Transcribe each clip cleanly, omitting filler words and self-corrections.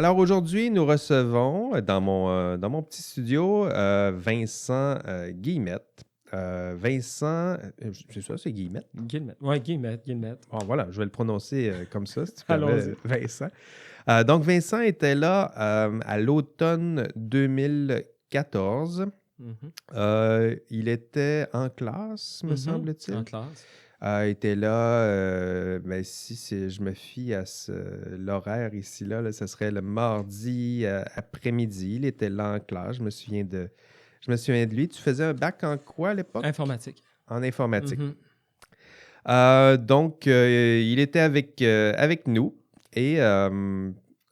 Alors aujourd'hui, nous recevons dans mon petit studio Vincent Guillemette. Vincent, c'est ça, c'est Guillemette? Guillemette. Ouais, Guillemette, Guillemette. Bon, voilà, je vais le prononcer comme ça, si tu permets, Allons-y. Vincent. Donc, Vincent était là à l'automne 2014. Mhm. Il était en classe, me Mhm. En semble-t-il. classe. Il était là, ben, je me fie à l'horaire ici, là, ce serait le mardi après-midi. Il était là en classe. Je me souviens de lui. Tu faisais un bac en quoi à l'époque? Informatique. En informatique. Mhm. Donc, il était avec nous et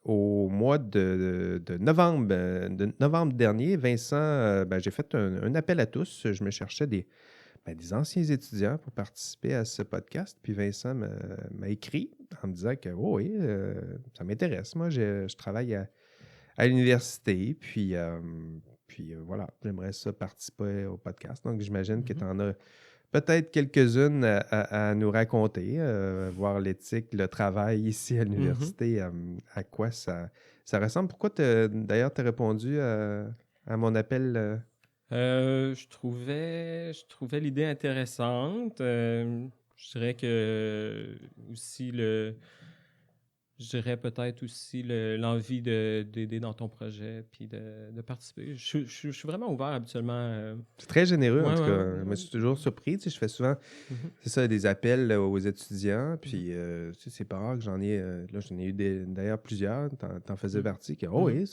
au mois de novembre dernier, Vincent, ben, j'ai fait un appel à tous. Je me cherchais des anciens étudiants pour participer à ce podcast. Puis Vincent m'a écrit en me disant que oh oui, ça m'intéresse. Moi, je travaille à l'université. Puis voilà, j'aimerais ça participer au podcast. Donc, j'imagine que tu Mhm. en as peut-être quelques-unes à nous raconter, voir l'éthique, le travail ici à Mhm. l'université, à quoi ça ressemble. Pourquoi d'ailleurs tu as répondu à mon appel? Je trouvais l'idée intéressante. Je dirais que aussi je dirais peut-être aussi l'envie d'aider dans ton projet puis de participer. Je suis vraiment ouvert habituellement. C'est très généreux, en Ouais, tout ouais, cas. ouais, Moi, je ouais. suis toujours surpris. Tu sais, je fais souvent, Mhm. c'est ça, des appels là, aux étudiants. Mhm. Puis, tu sais, c'est pas rare que j'en ai eu d'ailleurs plusieurs. T'en faisais Mhm. partie. Que, oh Mhm. oui,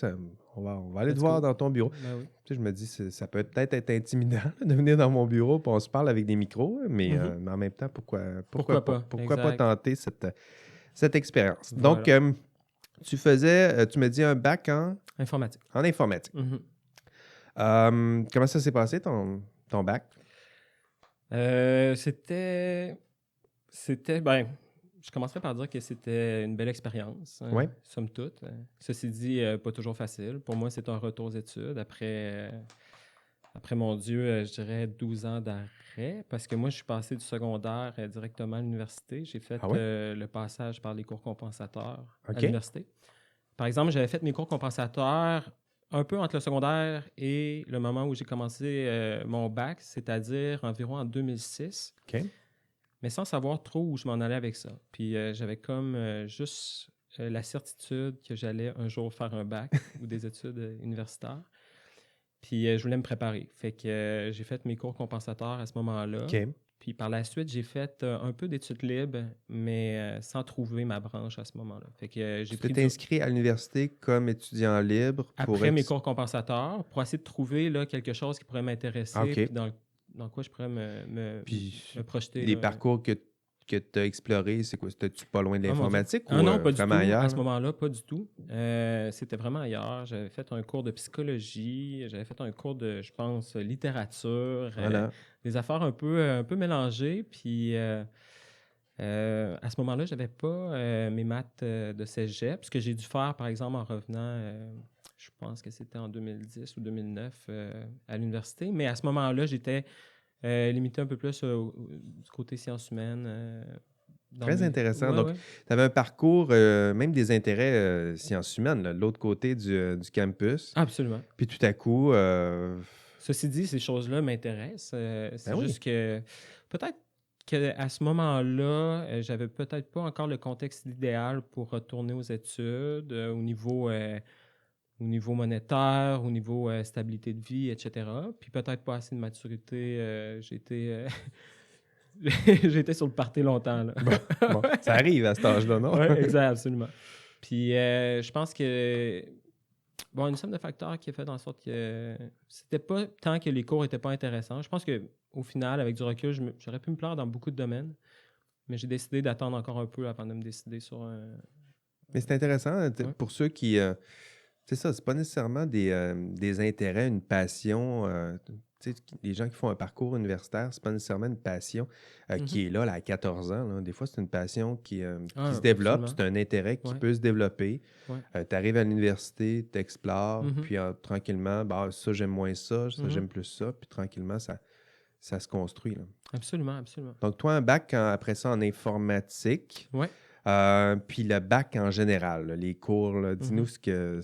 on va aller te Let's voir go. dans ton bureau. Ben oui. Tu sais, je me dis, ça peut peut-être être intimidant de venir dans mon bureau, puis on se parle avec des micros, Mhm. mais en même temps, pourquoi Pourquoi pas? pas? Pourquoi pas Exact. tenter cette expérience? Donc, Voilà. tu me dis un bac Informatique. en informatique. Mhm. Comment ça s'est passé, ton bac? Ben, je commencerai par dire que c'était une belle expérience, Oui? somme toute. Ceci dit, pas toujours facile. Pour moi, c'est un retour aux études après mon Dieu, je dirais 12 ans d'arrêt, parce que moi, je suis passé du secondaire directement à l'université. J'ai fait Ah oui? le passage par les cours compensateurs à OK. l'université. Par exemple, j'avais fait mes cours compensateurs un peu entre le secondaire et le moment où j'ai commencé mon bac, c'est-à-dire environ en 2006, OK. mais sans savoir trop où je m'en allais avec ça. Puis j'avais comme juste la certitude que j'allais un jour faire un bac ou des études universitaires. Puis je voulais me préparer. Fait que j'ai fait mes cours compensateurs à ce moment-là. OK. Puis par la suite, j'ai fait un peu d'études libres, mais sans trouver ma branche à ce moment-là. Fait que j'ai Tu pris t'es inscrit à l'université comme étudiant libre pour après mes cours compensateurs pour essayer de trouver là, quelque chose qui pourrait Ah, m'intéresser, OK. puis dans quoi je pourrais me Puis projeter. les Là. parcours que tu as explorés, c'est quoi? C'était-tu pas loin de Oh mon Dieu. l'informatique Ah ou non, pas du vraiment tout. À ailleurs, ce là? moment-là, pas du tout. C'était vraiment ailleurs. J'avais fait un cours de psychologie, j'avais fait un cours de, je pense, littérature, Voilà. des affaires un peu mélangées. Puis à ce moment-là, j'avais pas mes maths de cégep, ce que j'ai dû faire, par exemple, en revenant, je pense que c'était en 2010 ou 2009 à l'université. Mais à ce moment-là, j'étais limité un peu plus du côté sciences humaines. Dans Très mes... intéressant. Ouais, Donc, ouais. tu avais un parcours, même des intérêts sciences humaines, là, de l'autre côté du campus. Absolument. Puis tout à coup, Ceci dit, ces choses-là m'intéressent. ben C'est oui. juste que peut-être qu'à ce moment-là, j'avais peut-être pas encore le contexte idéal pour retourner aux études au niveau monétaire, au niveau stabilité de vie, etc. Puis peut-être pas assez de maturité. J'étais sur le party longtemps, là. Bon, bon, ça arrive à cet âge-là, non? Oui, exact, absolument. Puis je pense que bon, une somme de facteurs qui a fait en sorte que c'était pas tant que les cours étaient pas intéressants. Je pense que au final, avec du recul, j'aurais pu me plaire dans beaucoup de domaines, mais j'ai décidé d'attendre encore un peu avant de me décider sur un. Mais c'est intéressant Ouais. pour ceux qui. C'est ça, c'est pas nécessairement des intérêts, une passion. Tu sais, les gens qui font un parcours universitaire, c'est pas nécessairement une passion Mhm. qui est là à 14 ans, là. Des fois, c'est une passion qui se Ah, développe, absolument. c'est un intérêt qui Ouais. peut se développer. Ouais. Tu arrives à l'université, tu explores, Mhm. puis tranquillement, bah, ça, j'aime moins ça, Mhm. j'aime plus ça, puis tranquillement, ça se construit, là. Absolument, absolument. Donc, toi, un bac après ça en informatique. Ouais. Puis le bac en général, là, les cours, là, dis-nous ce que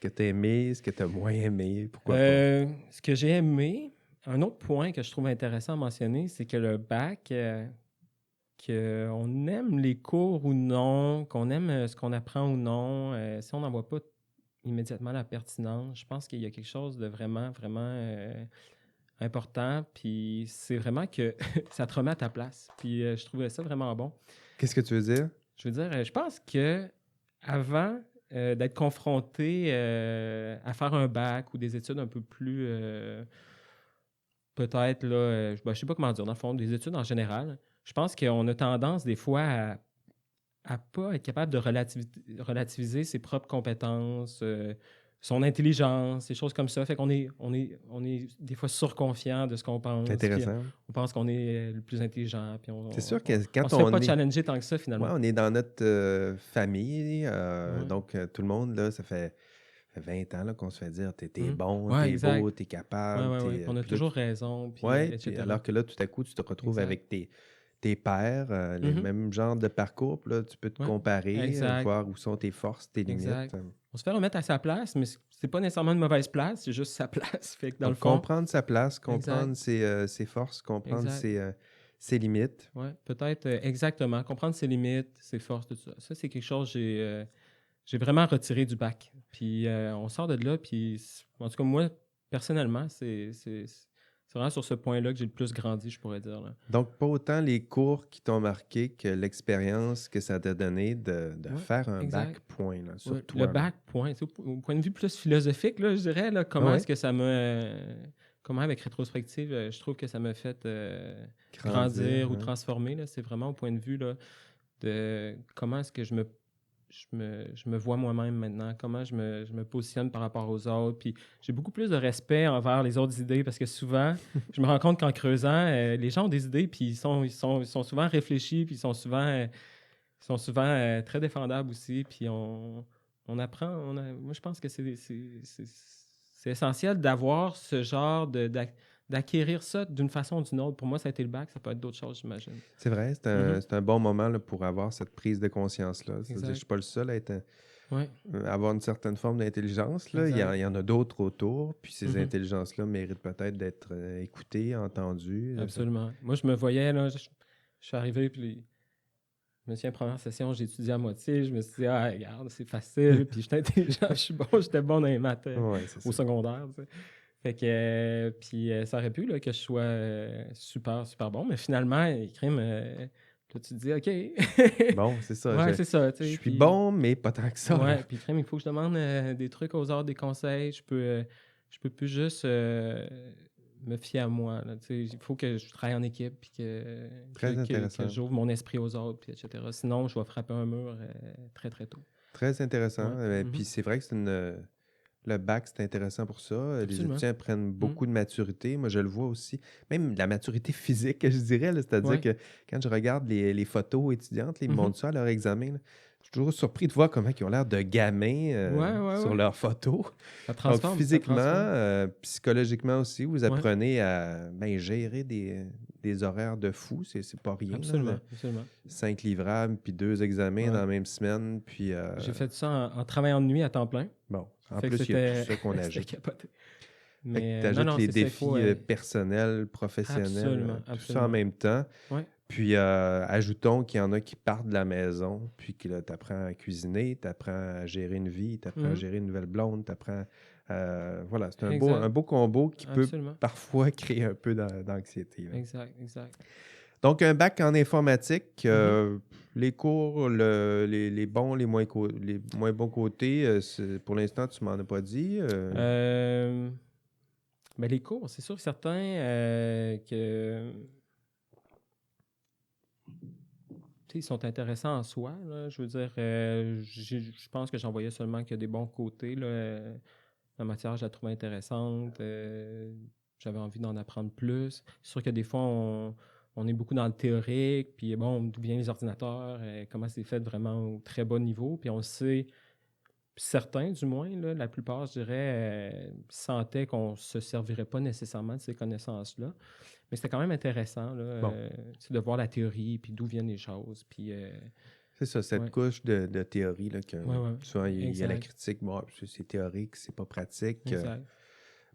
tu as aimé, ce que tu as moins aimé, pourquoi pas. Ce que j'ai aimé, un autre point que je trouve intéressant à mentionner, c'est que le bac, qu'on aime les cours ou non, qu'on aime ce qu'on apprend ou non, si on n'en voit pas immédiatement la pertinence, je pense qu'il y a quelque chose de vraiment, vraiment important. Puis c'est vraiment que ça te remet à ta place. Puis je trouvais ça vraiment bon. Qu'est-ce que tu veux dire? Je veux dire, je pense que avant d'être confronté à faire un bac ou des études un peu plus, peut-être, là, je sais pas comment dire, dans le fond, des études en général, je pense qu'on a tendance des fois à pas être capable de relativiser ses propres compétences, son intelligence, des choses comme ça. Fait qu'on est des fois surconfiant de ce qu'on pense. C'est Puis intéressant. on pense qu'on est le plus intelligent. Puis C'est sûr que on quand se fait pas on est... challenger tant que ça, Ouais, finalement. on est dans notre famille, Ouais. donc tout le monde, là, ça fait 20 ans là, qu'on se fait dire t'es bon, Ouais, t'es beau, exact. t'es Ouais, capable, ouais, ouais. Puis on a puis là, toujours raison, puis ouais, puis etc. alors que là, tout à coup, tu te retrouves Exact. avec tes pairs, les Mhm. mêmes genres de parcours, puis là, tu peux te Ouais, comparer, exact. voir où sont tes forces, tes limites. Exact. On se fait remettre à sa place, mais c'est pas nécessairement une mauvaise place, c'est juste sa place. Fait que dans le Donc, fond, comprendre sa place, exact, comprendre ses forces, comprendre exact. ses limites. Ouais, peut-être exactement. Comprendre ses limites, ses forces, tout ça. Ça, c'est quelque chose que j'ai vraiment retiré du bac. Puis on sort de là, puis en tout cas, moi, personnellement, c'est vraiment sur ce point-là que j'ai le plus grandi, je pourrais dire, là. Donc, pas autant les cours qui t'ont marqué que l'expérience que ça t'a donné de Ouais, faire un bac, exact. point, là, sur Ouais, le toi. Là. bac, point. Tu sais, au point de vue plus philosophique, là, je dirais, là, Ah comment ouais? est-ce que ça m'a. Comment, avec rétrospective, je trouve que ça m'a fait Grandir, grandir ou hein. transformer. Là, c'est vraiment au point de vue là, de comment est-ce que je me vois moi-même maintenant, comment je me positionne par rapport aux autres. Puis j'ai beaucoup plus de respect envers les autres idées parce que souvent, je me rends compte qu'en creusant, les gens ont des idées, puis ils sont souvent réfléchis, puis ils sont souvent très défendables aussi. Puis on apprend. Moi, je pense que c'est essentiel d'avoir ce genre d'acquérir ça d'une façon ou d'une autre. Pour moi, ça a été le bac, ça peut être d'autres choses, j'imagine. C'est vrai, Mhm. c'est un bon moment là, pour avoir cette prise de conscience-là. C'est-à-dire, je ne Exact. suis pas le seul à Oui, avoir une certaine forme d'intelligence. Là. exact. Il y en a d'autres autour, puis ces Mhm. intelligences-là méritent peut-être d'être écoutées, entendues. Absolument. Moi, je me voyais, là, je suis arrivé, puis je me souviens, première session, j'ai étudié à moitié. Je me suis dit, ah, regarde, c'est facile, puis j'étais intelligent, j'étais bon dans les maths Oui, c'est au ça. secondaire, tu sais. Fait que, puis ça aurait pu là, que je sois super, super bon, mais finalement, crime, là, tu te dis, OK. Bon, c'est ça. Ouais, c'est ça, tu Je sais. suis Puis, bon, mais pas tant que ça. Là. ouais, puis crime, il faut que je demande des trucs aux autres, des conseils. Je peux plus juste me fier à moi, là, tu sais. Il faut que je travaille en équipe, puis Très que intéressant. j'ouvre mon esprit aux autres, puis etc. Sinon, je vais frapper un mur très, très tôt. Très intéressant. Ouais. Puis Mhm. c'est vrai que le bac, c'est intéressant pour ça. Les Absolument. étudiants prennent Mhm. beaucoup de maturité. Moi, je le vois aussi. Même la maturité physique, je dirais. Là, c'est-à-dire Ouais. que quand je regarde les photos étudiantes, là, ils me Mhm. montrent ça à leur examen. Là. Je suis toujours surpris de voir comment ils ont l'air de gamins Ouais, ouais, sur ouais. leurs photos. Ça Donc, transforme, ça physiquement, transforme. psychologiquement aussi, vous Ouais. apprenez à gérer des horaires de fou. C'est pas rien. Là, Absolument, absolument. 5 livrables, puis 2 examens dans Ouais. la même semaine. Puis, J'ai fait ça en travaillant de nuit à temps plein. bon, en Fait que plus, il y a tout c'était ça qu'on c'était ajoute. capoté. Fait que tu Mais non, ajoutes non, les c'est ça, il faut... défis personnels, professionnels, absolument, tout ça en absolument. même temps. Ouais. Puis ajoutons qu'il y en a qui partent de la maison, puis que tu apprends à cuisiner, tu apprends à gérer une vie, tu apprends à Mhm. gérer une nouvelle blonde, tu apprends... voilà, c'est un Exact. beau combo qui peut Absolument. parfois créer un peu d'anxiété. Là. Exact, exact. Donc, un bac en informatique, Mhm. les cours, les bons, les moins bons côtés, pour l'instant, tu m'en as pas dit. Euh, ben, les cours, c'est sûr que certains que... tu sais, ils sont intéressants en soi, là. Je veux dire, je pense que j'en voyais seulement que des bons côtés, là. La matière, je la trouvais intéressante. J'avais envie d'en apprendre plus. C'est sûr que des fois, on est beaucoup dans le théorique, puis bon, d'où viennent les ordinateurs, comment c'est fait vraiment au très bas niveau. Puis on sait, certains du moins, là, la plupart, je dirais, sentaient qu'on ne se servirait pas nécessairement de ces connaissances-là. Mais c'était quand même intéressant là, Bon, c'est de voir la théorie, puis d'où viennent les choses. Puis C'est ça, cette Ouais. couche de théorie, là, que Ouais. souvent, il y a la Exact. critique. Bon, c'est théorique, c'est pas pratique. Exact.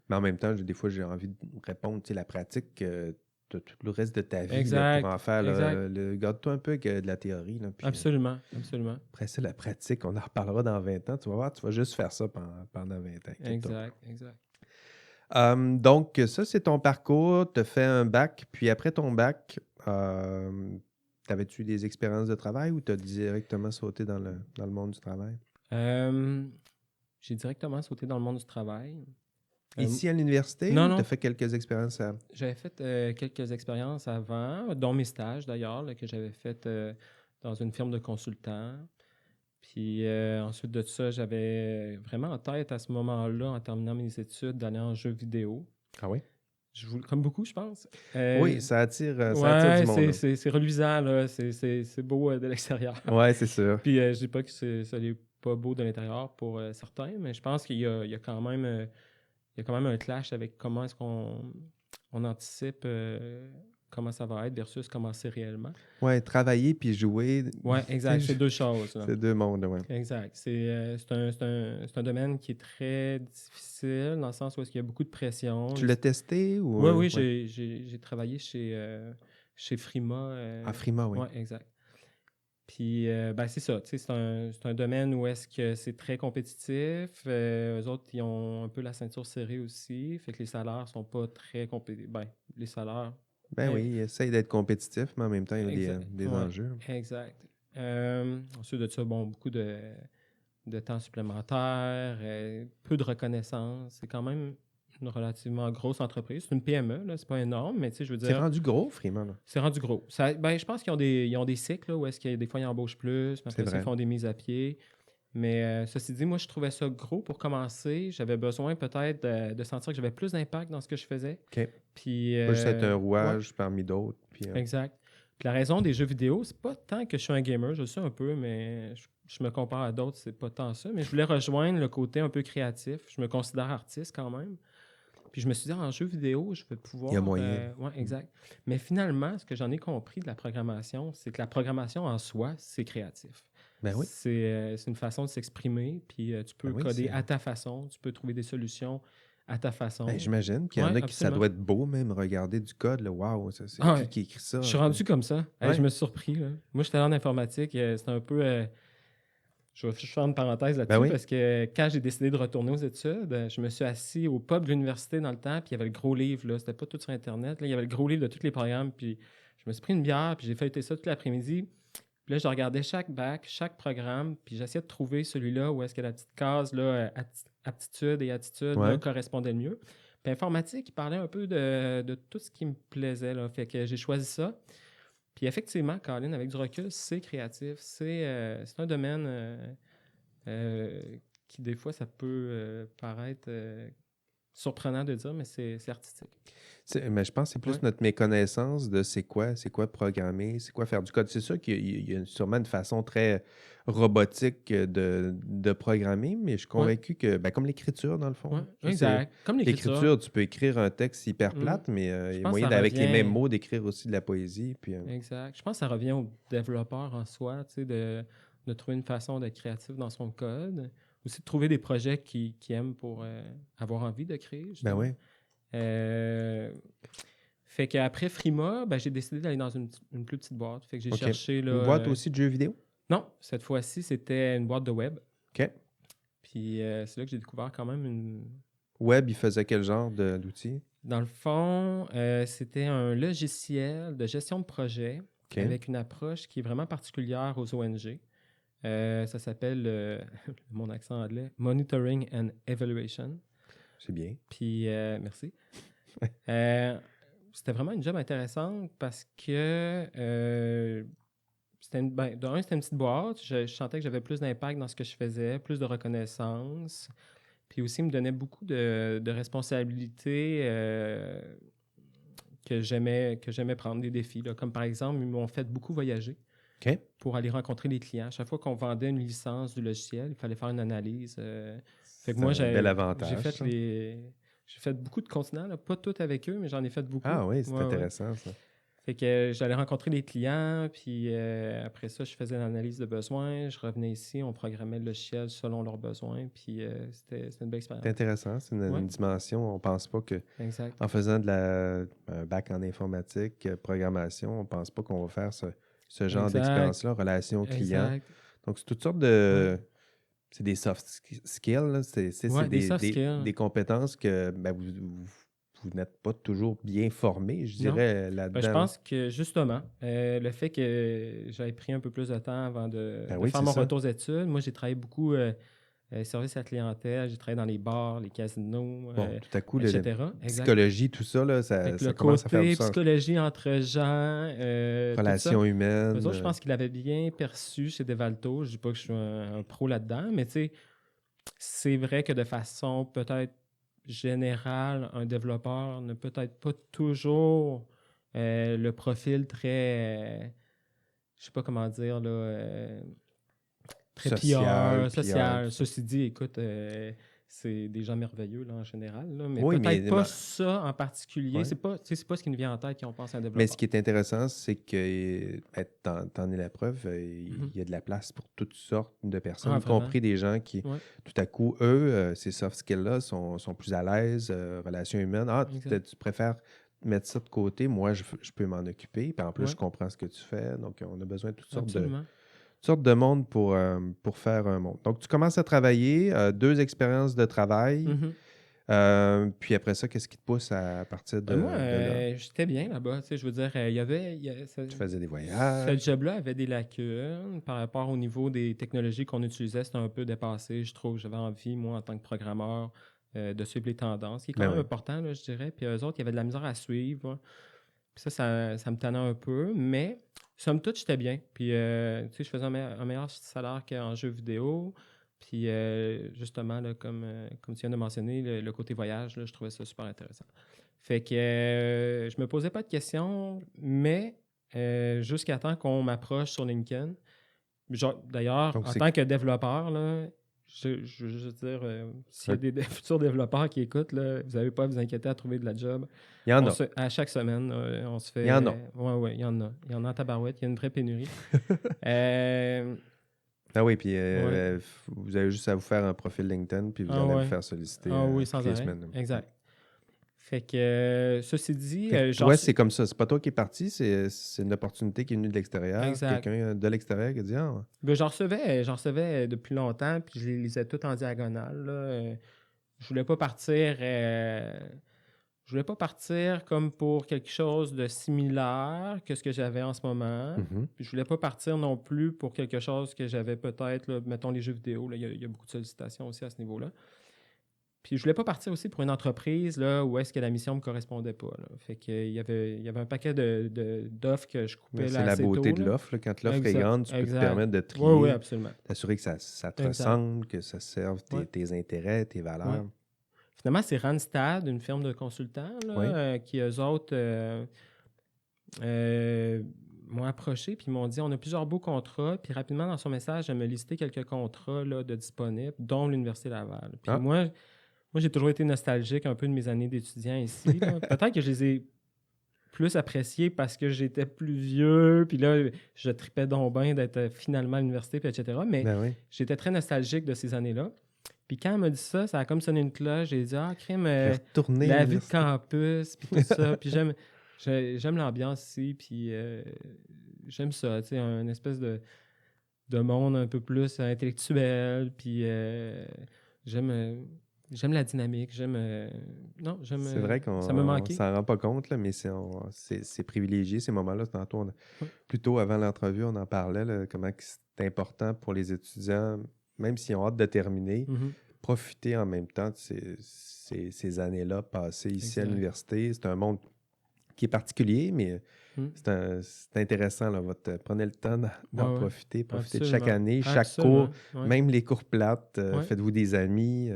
Mais en même temps, des fois, j'ai envie de répondre, tu sais, la pratique, tu as tout le reste de ta vie là, pour en Exact. faire. Exact. Garde-toi un peu que de la théorie. Là, puis, Absolument. Absolument. après ça, la pratique, on en reparlera dans 20 ans. Tu vas voir, tu vas juste faire ça pendant 20 ans. Inquiète-toi pas. Exact. Exact. Donc, ça, c'est ton parcours. Tu as fait un bac, puis après ton bac, t'avais-tu eu des expériences de travail ou tu as directement sauté dans le monde du travail? J'ai directement sauté dans le monde du travail. Ici à l'université non, ou tu non. as fait quelques expériences à... J'avais fait quelques expériences avant, dont mes stages d'ailleurs, là, que j'avais fait dans une firme de consultants. Puis ensuite de ça, j'avais vraiment en tête à ce moment-là, en terminant mes études, d'aller en jeux vidéo. Ah oui? Comme beaucoup, je pense. Oui, ça attire du Ouais, monde. Là. c'est reluisant, là. C'est beau de l'extérieur. Ouais, c'est sûr. Puis je dis pas que ça n'est pas beau de l'intérieur pour certains, mais je pense qu'il y a quand même un clash avec comment est-ce qu'on anticipe comment ça va être versus comment c'est réellement. Ouais, travailler puis jouer. Oui, exact. C'est deux choses. Là. C'est deux mondes, ouais. Exact. C'est un domaine qui est très difficile dans le sens où il y a beaucoup de pression. Tu l'as testé ou... Oui, ouais. j'ai travaillé chez Frima. À Frima, oui. Oui, exact. Puis, c'est ça. C'est un domaine où est-ce que c'est très compétitif. Eux autres, ils ont un peu la ceinture serrée aussi. Fait que les salaires sont pas très compétitifs. Les salaires... Ben oui, ils essayent d'être compétitifs, mais en même temps, il y a des ouais, enjeux. Exact. Ensuite de ça, beaucoup de temps supplémentaire, peu de reconnaissance. C'est quand même une relativement grosse entreprise. C'est une PME, là, c'est pas énorme, mais tu sais, je veux dire... C'est rendu gros, Frima, là. C'est rendu gros. Je pense qu'ils ont des cycles là, où est-ce que des fois ils embauchent plus, mais après ça, ils font des mises à pied. Mais ceci dit, moi, je trouvais ça gros pour commencer. J'avais besoin peut-être de sentir que j'avais plus d'impact dans ce que je faisais. OK. Puis, Pas juste être un ouais, rouage parmi d'autres. Puis, exact. Puis la raison des jeux vidéo, c'est pas tant que je suis un gamer, je le sais un peu, mais je me compare à d'autres, c'est pas tant ça. Mais je voulais rejoindre le côté un peu créatif. Je me considère artiste quand même. Puis je me suis dit, en jeu vidéo, je vais pouvoir... il y a moyen. Oui, exact. Mais finalement, ce que j'en ai compris de la programmation, c'est que la programmation en soi, c'est créatif. Ben oui. C'est une façon de s'exprimer, puis tu peux coder à ta façon, tu peux trouver des solutions à ta façon. Ben, j'imagine. Puis il y en a qui, ça doit être beau même, regarder du code. Waouh, c'est qui écrit ça? Je suis rendu comme ça. Je me suis surpris. Là. Moi, j'étais en informatique. C'était un peu... je vais faire une parenthèse là-dessus parce que quand j'ai décidé de retourner aux études, je me suis assis au pub de l'université dans le temps, puis il y avait le gros livre, là, c'était pas tout sur Internet, là, il y avait le gros livre de tous les programmes, puis je me suis pris une bière, puis j'ai feuilleté ça toute l'après-midi. Puis là, je regardais chaque bac, chaque programme, puis j'essayais de trouver celui-là où est-ce que la petite case, là, aptitude et attitude, là, correspondait le mieux. Puis informatique, il parlait un peu de tout ce qui me plaisait, là, fait que j'ai choisi ça. Puis effectivement, Colin, avec du recul, c'est créatif. C'est un domaine qui, des fois, ça peut paraître surprenant de dire, mais c'est artistique. Mais je pense que c'est plus notre méconnaissance de c'est quoi programmer, c'est quoi faire du code. C'est sûr qu'il y a sûrement une façon très robotique de programmer, mais je suis convaincu que, comme l'écriture, dans le fond. Ouais, exact. Comme l'écriture. Tu peux écrire un texte hyper plate, mais il y a moyen, avec les mêmes mots, d'écrire aussi de la poésie. Puis, exact. Je pense que ça revient au développeur en soi, tu sais, de trouver une façon d'être créatif dans son code. Aussi de trouver des projets qui aiment pour avoir envie de créer. Ben oui. Fait qu'après Frima, j'ai décidé d'aller dans une plus petite boîte. Fait que j'ai cherché... Là, une boîte aussi de jeux vidéo? Non, cette fois-ci, c'était une boîte de web. OK. Puis c'est là que j'ai découvert quand même une... Web, il faisait quel genre d'outils? Dans le fond, c'était un logiciel de gestion de projet avec une approche qui est vraiment particulière aux ONG. Ça s'appelle, mon accent anglais, Monitoring and Evaluation. C'est bien. Puis, merci. C'était vraiment une job intéressante parce que c'était une petite boîte. Je sentais que j'avais plus d'impact dans ce que je faisais, plus de reconnaissance. Puis aussi, il me donnait beaucoup de responsabilités que j'aimais prendre, des défis. Là. Comme par exemple, ils m'ont fait beaucoup voyager pour aller rencontrer les clients. Chaque fois qu'on vendait une licence du logiciel, il fallait faire une analyse. Fait que moi, un bel avantage. J'ai fait beaucoup de continents, là. Pas tout avec eux, mais j'en ai fait beaucoup. Ah oui, c'est intéressant ça. Fait que j'allais rencontrer les clients, puis après ça, je faisais l'analyse de besoins. Je revenais ici, on programmait le logiciel selon leurs besoins, puis c'était une belle C'est expérience. intéressant. C'est Ouais, une dimension. On ne pense pas que exact. en faisant un bac en informatique, programmation, on ne pense pas qu'on va faire ce genre Exact. d'expérience-là, relation client. Exact. Donc, c'est toutes sortes Ouais. de... C'est des soft skills, là. C'est Ouais, des soft skills. des compétences que vous n'êtes pas toujours bien formé, je Non. dirais, Je là-dedans. pense que justement, le fait que j'avais pris un peu plus de temps avant de Oui, faire c'est mon ça. retour aux études, moi j'ai travaillé beaucoup service à la clientèle, j'ai travaillé dans les bars, les casinos, Bon, tout à coup, etc. la Exact. psychologie, tout ça, là, Fait que le ça commence à faire du côté sens. psychologie entre gens, tout ça. Relations Eux humaines. autres, je pense qu'ils l'avaient bien perçu chez Devalto. Je dis pas que je suis un pro là-dedans, mais tu sais, c'est vrai que de façon peut-être générale, un développeur n'a peut-être pas toujours le profil très, je sais pas comment dire, là, très Social, social. tout ça. Ceci dit, écoute, c'est des gens merveilleux là, en général, là, mais Oui, peut-être pas ça en particulier. ouais. C'est pas, tu sais, c'est pas ce qui nous vient en tête quand on pense à un Mais développeur. ce qui est intéressant, c'est que t'en es la preuve, Mhm. il y a de la place pour toutes sortes de personnes, Ah, y vraiment? compris des gens qui, Ouais, tout à coup, eux, ces soft skills-là sont plus à l'aise, relations humaines. Ah, exact. tu préfères mettre ça de côté, moi, je peux m'en occuper. Puis en plus, je Ouais, comprends ce que tu fais. Donc, on a besoin de absolument. toutes sortes de monde pour faire un monde. Donc, tu commences à travailler, 2 expériences de travail. Mhm. Puis après ça, qu'est-ce qui te pousse à partir Moi, de là? j'étais bien là-bas. Tu sais, je veux dire, Tu faisais des ce voyages. job-là avait des lacunes par rapport au niveau des technologies qu'on utilisait. C'était un peu dépassé, je trouve. J'avais envie, moi, en tant que programmeur, de suivre les tendances, qui est quand Ben même oui. important, là, je dirais. Puis eux autres, il y avait de la misère à suivre. Puis ça me tannait un peu, mais somme toute, j'étais bien. Puis, tu sais, je faisais un meilleur salaire qu'en jeu vidéo. Puis, justement, là, comme tu viens de mentionner, le côté voyage, là, je trouvais ça super intéressant. Fait que je me posais pas de questions, mais jusqu'à temps qu'on m'approche sur LinkedIn. D'ailleurs, Donc, en c'est tant que développeur, là, je veux juste dire, s'il y a des futurs développeurs qui écoutent, là, vous n'avez pas à vous inquiéter à trouver de la job. il y en a. À chaque semaine, on se Il y en a. fait. Oui, il y en a. Il y en a en tabarouette. Il y a une vraie pénurie. Euh, Ah oui, puis ouais. vous avez juste à vous faire un profil LinkedIn, puis vous Ah allez vous ouais. faire solliciter Ah oui, toutes sans les arrêt. semaines. Exact. Fait que, ceci dit, Fait que genre. toi, c'est comme ça. C'est pas toi qui es parti, c'est une opportunité qui est venue de l'extérieur. Exact. Quelqu'un de l'extérieur qui a dit Ah, Ben, j'en recevais depuis longtemps, puis je les lisais tout en diagonale, là. Je voulais pas partir. Je voulais pas partir comme pour quelque chose de similaire que ce que j'avais en ce moment. mhm. Puis je voulais pas partir non plus pour quelque chose que j'avais peut-être, là, mettons les jeux vidéo. Là, il y a beaucoup de sollicitations aussi à ce niveau-là. Puis je voulais pas partir aussi pour une entreprise là, où est-ce que la mission me correspondait pas. Là. Fait qu'il y avait un paquet d'offres que je Mais coupais c'est là, la assez beauté tôt. de Là. l'offre. Là. Quand l'offre est Exact, grande, tu peux te exact. permettre de Oui, oui, trier, absolument. t'assurer que ça te Exact. ressemble, que ça serve Ouais. tes intérêts, tes valeurs. Ouais. Finalement, c'est Randstad, une firme de consultants, là, Oui. qui, eux autres, m'ont approché puis m'ont dit on a plusieurs beaux contrats. Puis rapidement, dans son message, elle me listé quelques contrats là, de disponibles, dont l'Université Laval. Puis Ah. moi, j'ai toujours été nostalgique un peu de mes années d'étudiant ici. Là. Peut-être que je les ai plus appréciés parce que j'étais plus vieux. Puis là, je tripais donc bien d'être finalement à l'université, puis etc. Mais Ben oui. j'étais très nostalgique de ces années-là. Puis quand elle m'a dit ça, ça a comme sonné une cloche. J'ai dit ah, crème, Retourner à la vie de l'université. campus, puis tout ça. Puis j'aime l'ambiance ici, puis j'aime ça, tu sais, un espèce de monde un peu plus intellectuel, puis j'aime la dynamique, non, C'est vrai ça me qu'on manquait. s'en rend pas compte, là, mais c'est privilégié ces moments-là. Tantôt, Ouais. plutôt avant l'entrevue, on en parlait, là, comment que c'est important pour les étudiants, même s'ils ont hâte de terminer, Mhm. profiter en même temps de ces années-là passées ici à Exact. l'université. C'est un monde qui est particulier, mais Mm. c'est intéressant. Là, prenez le temps d'en Ouais, ouais. profiter de chaque Absolument. année, chaque Absolument. cours, Ouais. même les cours plates. Ouais. Faites-vous des amis.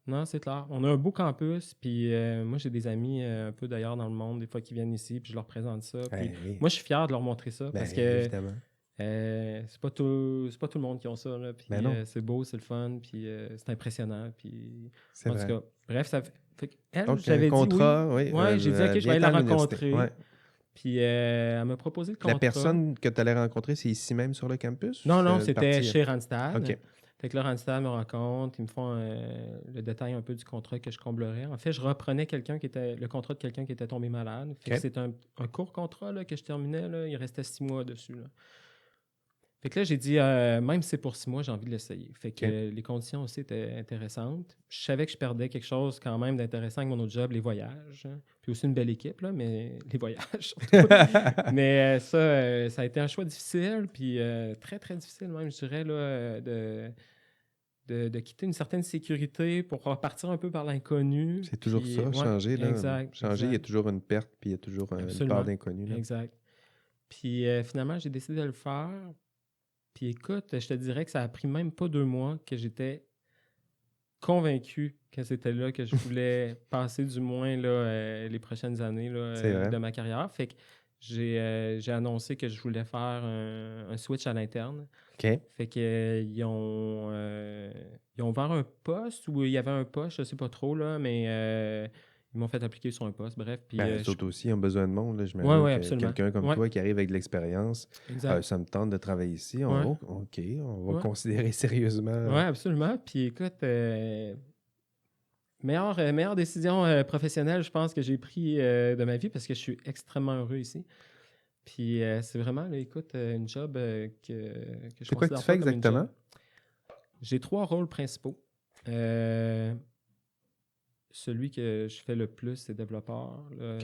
Non, c'est clair. On a un beau campus, puis moi, j'ai des amis un peu d'ailleurs dans le monde, des fois, qui viennent ici, puis je leur présente ça. Puis Ben, moi, je suis fier de leur montrer ça, ben, parce que évidemment. c'est pas tout le monde qui ont ça, là, puis Ben non. c'est beau, c'est le fun, puis c'est impressionnant, puis C'est en tout vrai. cas, bref, elle, Donc, j'avais dit contrat, oui. oui. Ouais, j'ai dit, OK, je vais viens-t'en aller la à l'université. rencontrer. Ouais. Puis elle m'a proposé le contrat. La personne que tu allais rencontrer, c'est ici même sur le campus? Non, C'est c'était parti... chez Randstad. OK. Fait que là, Randstad me rencontre, ils me font le détail un peu du contrat que je comblerais. En fait, je reprenais le contrat de quelqu'un qui était tombé malade. Fait que c'est un court contrat là, que je terminais. Là. Il restait 6 mois dessus. Là. Fait que là, j'ai dit, même si c'est pour 6 mois, j'ai envie de l'essayer. Fait que les conditions aussi étaient intéressantes. Je savais que je perdais quelque chose quand même d'intéressant avec mon autre job, les voyages. Hein. Puis aussi une belle équipe, là, mais les voyages. Mais ça a été un choix difficile, puis très, très difficile même, je dirais, là, de quitter une certaine sécurité pour repartir un peu par l'inconnu. C'est toujours puis, ça, changer. Là. Exact. Changer, il y a toujours une perte, puis il y a toujours une part d'inconnu. Là. Exact. Puis finalement, j'ai décidé de le faire. Puis écoute, je te dirais que ça a pris même pas 2 mois que j'étais convaincu que c'était là que je voulais passer du moins là, les prochaines années là, de ma carrière. Fait que j'ai annoncé que je voulais faire un switch à l'interne. OK. Fait que ils ont ouvert un poste où il y avait un poste, je sais pas trop, là, mais ils m'ont fait appliquer sur un poste, bref. Puis, les autres aussi ont besoin de monde. Là, j'imagine que quelqu'un comme toi qui arrive avec de l'expérience, ça me tente de travailler ici. OK, on va considérer sérieusement. Oui, absolument. Puis écoute, meilleure décision professionnelle, je pense, que j'ai pris de ma vie parce que je suis extrêmement heureux ici. Puis c'est vraiment, là, écoute, une job que je C'est quoi que tu fais exactement? J'ai 3 rôles principaux. Celui que je fais le plus, c'est développeur. Là.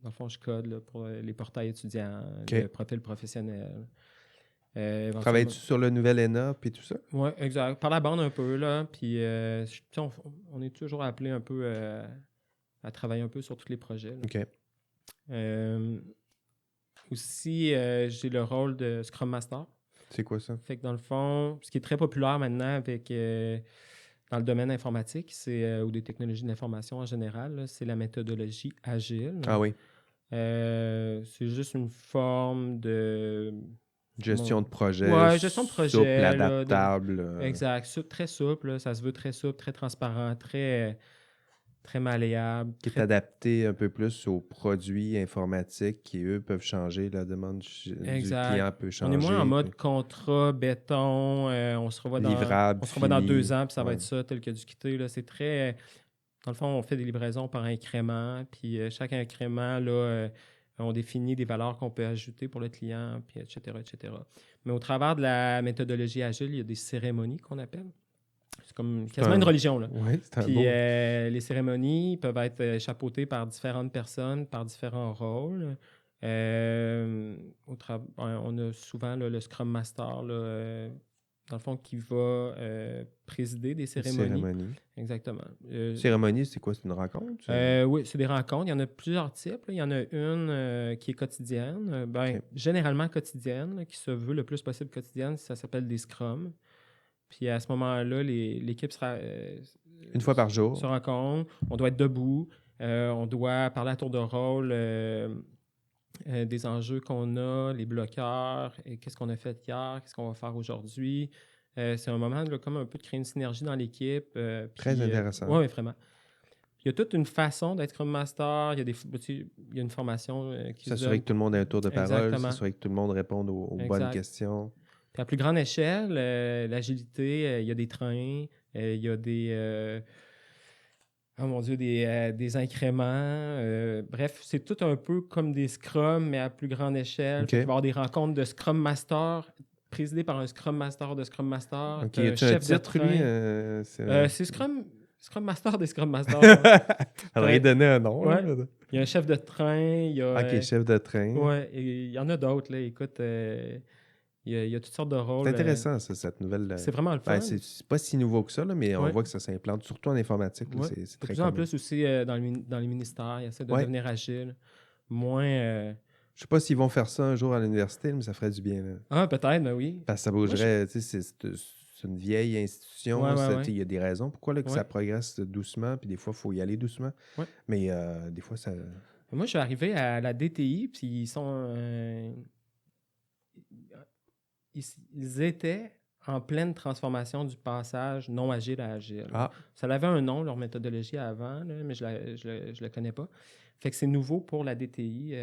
Dans le fond, je code là, pour les portails étudiants, le profil professionnel. Travailles-tu sur le nouvel ENA puis tout ça? Oui, exact. Par la bande un peu, là. Puis on est toujours appelé un peu à travailler un peu sur tous les projets. Là. OK. Aussi, j'ai le rôle de Scrum Master. C'est quoi ça? Fait que dans le fond, ce qui est très populaire maintenant avec dans le domaine informatique, ou des technologies de l'information en général, là, c'est la méthodologie agile. Ah oui. C'est juste une forme de... Gestion de projet. Oui, gestion de projet. Souple, adaptable. Exact. Très souple. Là, ça se veut très souple, très transparent, très malléable. Qui est adapté un peu plus aux produits informatiques qui, eux, peuvent changer. La demande du client peut changer. On est moins en mode contrat, béton, on se revoit dans 2 ans, puis ça va être ça, tel que du quitter. Là. C'est très... Dans le fond, on fait des livraisons par incrément, puis chaque incrément, là, on définit des valeurs qu'on peut ajouter pour le client, puis etc., etc. Mais au travers de la méthodologie agile, il y a des cérémonies qu'on appelle. C'est comme quasiment une religion. Là. Oui, c'est un puis beau... les cérémonies peuvent être chapeautées par différentes personnes, par différents rôles. On a souvent là, le Scrum Master, là, dans le fond, qui va présider des cérémonies. Exactement. Cérémonie, c'est quoi? C'est une rencontre? Oui, c'est des rencontres. Il y en a plusieurs types. Là. Il y en a une qui est quotidienne. Généralement quotidienne, là, qui se veut le plus possible quotidienne. Ça s'appelle des scrums. Puis à ce moment-là, l'équipe sera... une fois par jour. Se rencontre. On doit être debout. On doit parler à tour de rôle des enjeux qu'on a, les bloqueurs, et qu'est-ce qu'on a fait hier, qu'est-ce qu'on va faire aujourd'hui. C'est un moment là, comme un peu de créer une synergie dans l'équipe. Très intéressant. Oui, vraiment. Il y a toute une façon d'être Scrum Master. Il y a une formation qui s'assurer que tout le monde ait un tour de parole, Exactement. s'assurer que tout le monde réponde aux bonnes questions. Puis à plus grande échelle, l'agilité, il y a des trains, il y a des... oh mon Dieu, des incréments. Bref, c'est tout un peu comme des scrums, mais à plus grande échelle. Il va y avoir des rencontres de Scrum Master présidées par un Scrum Master de Scrum Master. OK, tu as un titre, lui? C'est Scrum Master des Scrum Masters. Alors, il donnait un nom. Ouais. Il y a un chef de train. Il y a, OK, chef de train. Oui, il y en a d'autres. Là. Écoute, il y a toutes sortes de rôles. C'est intéressant, ça, cette nouvelle... C'est vraiment le fun. C'est pas si nouveau que ça, là, mais on voit que ça s'implante, surtout en informatique. Là, c'est très commun. De plus en plus aussi dans les ministères, ils essaient de devenir agile. Moins... Je sais pas s'ils vont faire ça un jour à l'université, mais ça ferait du bien. Là. Ah, peut-être, mais oui. Parce que ça bougerait, tu sais, c'est une vieille institution. Il y a des raisons pourquoi là, que ça progresse doucement, puis des fois, il faut y aller doucement. Ouais. Mais des fois, ça... Moi, je suis arrivé à la DTI, puis ils sont... ils étaient en pleine transformation du passage non agile à agile. Ah, Ça avait un nom, leur méthodologie avant, là, mais je ne la connais pas. Fait que c'est nouveau pour la DTI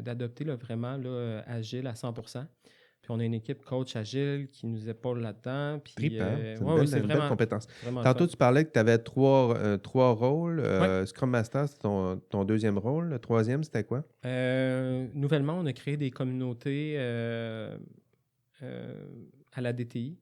d'adopter là, vraiment là, agile à 100%. Puis on a une équipe coach agile qui nous épaule là-dedans. Puis, trippant. C'est une ouais, belle, c'est une belle vraiment, compétence. vraiment le Tantôt, fun. tu parlais que tu avais trois rôles. Ouais. Scrum Master, c'est ton deuxième rôle. Le troisième, c'était quoi? Nouvellement, on a créé des communautés à la DTI.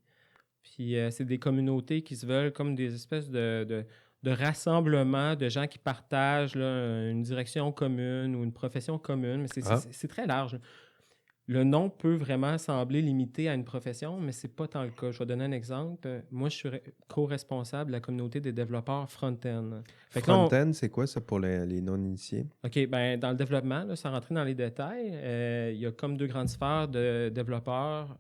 Puis c'est des communautés qui se veulent comme des espèces de rassemblements de gens qui partagent là, une direction commune ou une profession commune. Mais Ah, c'est très large. Le nom peut vraiment sembler limité à une profession, mais c'est pas tant le cas. Je vais donner un exemple. Moi, je suis co-responsable de la communauté des développeurs front-end. Fait que là, front-end, c'est quoi ça pour les non-initiés? OK, ben dans le développement, là, sans rentrer dans les détails, il y a comme deux grandes sphères de développeurs.